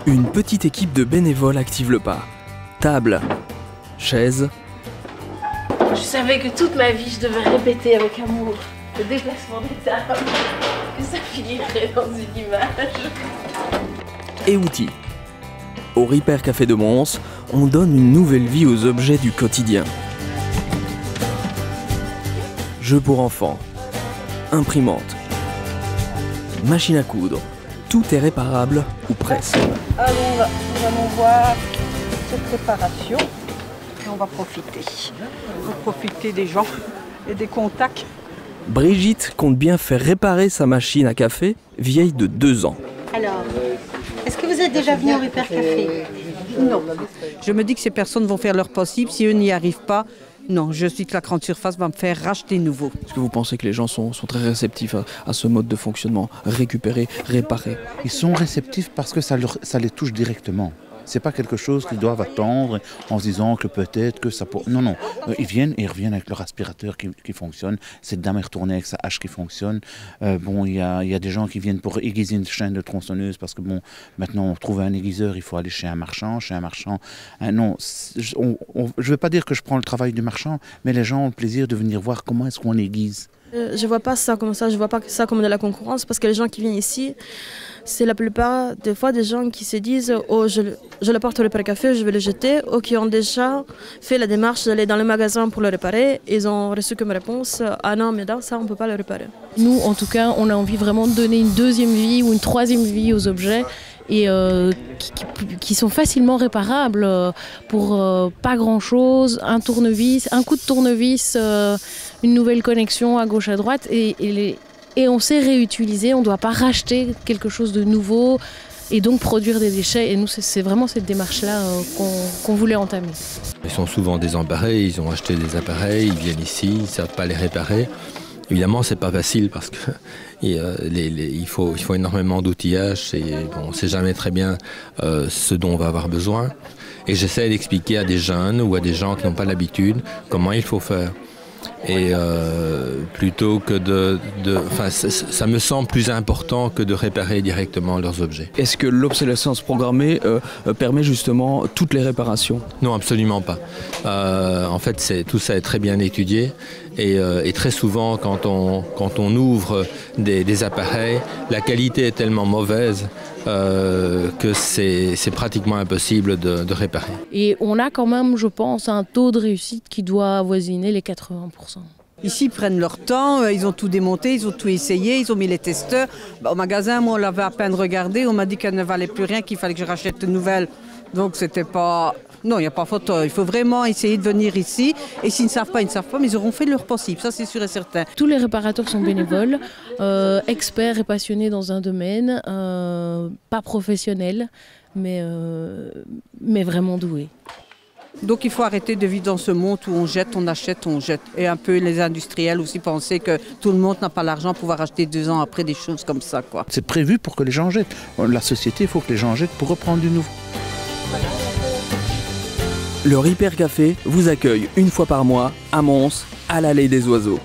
Une petite équipe de bénévoles active le pas. Table, chaises. Je savais que toute ma vie, je devais répéter avec amour le déplacement des tables, que ça finirait dans une image. Et outils. Au Repair Café de Mons, on donne une nouvelle vie aux objets du quotidien. Jeux pour enfants, imprimantes, machines à coudre, tout est réparable ou presque. Alors nous allons voir cette réparation et on va profiter des gens et des contacts. Brigitte compte bien faire réparer sa machine à café, vieille de 2 ans. Alors, est-ce que vous êtes déjà venu au Repair Café? Non. Je me dis que ces personnes vont faire leur possible. Si eux n'y arrivent pas, non, je suis que la grande surface va me faire racheter nouveau. Est-ce que vous pensez que les gens sont très réceptifs à ce mode de fonctionnement? Récupérer, réparer? Ils sont réceptifs parce que ça les touche directement. C'est pas quelque chose qu'ils doivent attendre en se disant que peut-être que ça pourrait... Non, non. Ils viennent et ils reviennent avec leur aspirateur qui fonctionne. Cette dame est retournée avec sa hache qui fonctionne. Bon, il y a des gens qui viennent pour aiguiser une chaîne de tronçonneuse parce que bon, maintenant on trouve un aiguiseur, il faut aller chez un marchand. Non, je ne veux pas dire que je prends le travail du marchand, mais les gens ont le plaisir de venir voir comment est-ce qu'on aiguise. Je vois pas ça comme ça, je vois pas ça comme de la concurrence parce que les gens qui viennent ici, c'est la plupart des fois des gens qui se disent « Oh, je le porte au Repair Café, je vais le jeter » ou qui ont déjà fait la démarche d'aller dans le magasin pour le réparer. Ils ont reçu comme réponse « Ah non, mais là, ça, on peut pas le réparer ». Nous, en tout cas, on a envie vraiment de donner une deuxième vie ou une troisième vie aux objets et qui sont facilement réparables pour pas grand-chose, un tournevis, un coup de tournevis, une nouvelle connexion à gauche à droite et on sait réutiliser, on ne doit pas racheter quelque chose de nouveau et donc produire des déchets. Et nous, c'est vraiment cette démarche-là qu'on voulait entamer. Ils sont souvent désemparés, ils ont acheté des appareils, ils viennent ici, ils ne savent pas les réparer. Évidemment, c'est pas facile parce que il faut énormément d'outillage et bon, on ne sait jamais très bien ce dont on va avoir besoin. Et j'essaie d'expliquer à des jeunes ou à des gens qui n'ont pas l'habitude comment il faut faire. Et plutôt que ça me semble plus important que de réparer directement leurs objets. Est-ce que l'obsolescence programmée permet justement toutes les réparations? Non, absolument pas. En fait, tout ça est très bien étudié et très souvent, quand on ouvre des appareils, la qualité est tellement mauvaise que c'est pratiquement impossible de réparer. Et on a quand même, je pense, un taux de réussite qui doit avoisiner les 80%. Ici, ils prennent leur temps, ils ont tout démonté, ils ont tout essayé, ils ont mis les testeurs. Au magasin, moi, on l'avait à peine regardé, on m'a dit qu'elle ne valait plus rien, qu'il fallait que je rachète de nouvelles. Donc, c'était pas... Non, il n'y a pas photo. Il faut vraiment essayer de venir ici. Et s'ils ne savent pas, ils ne savent pas, mais ils auront fait leur possible. Ça, c'est sûr et certain. Tous les réparateurs sont bénévoles, experts et passionnés dans un domaine, pas professionnels, mais vraiment doués. Donc il faut arrêter de vivre dans ce monde où on jette, on achète, on jette. Et un peu les industriels aussi penser que tout le monde n'a pas l'argent pour pouvoir acheter 2 ans après des choses comme ça, quoi. C'est prévu pour que les gens jettent. La société, il faut que les gens jettent pour reprendre du nouveau. Le Repair Café vous accueille une fois par mois à Mons, à l'Allée des Oiseaux.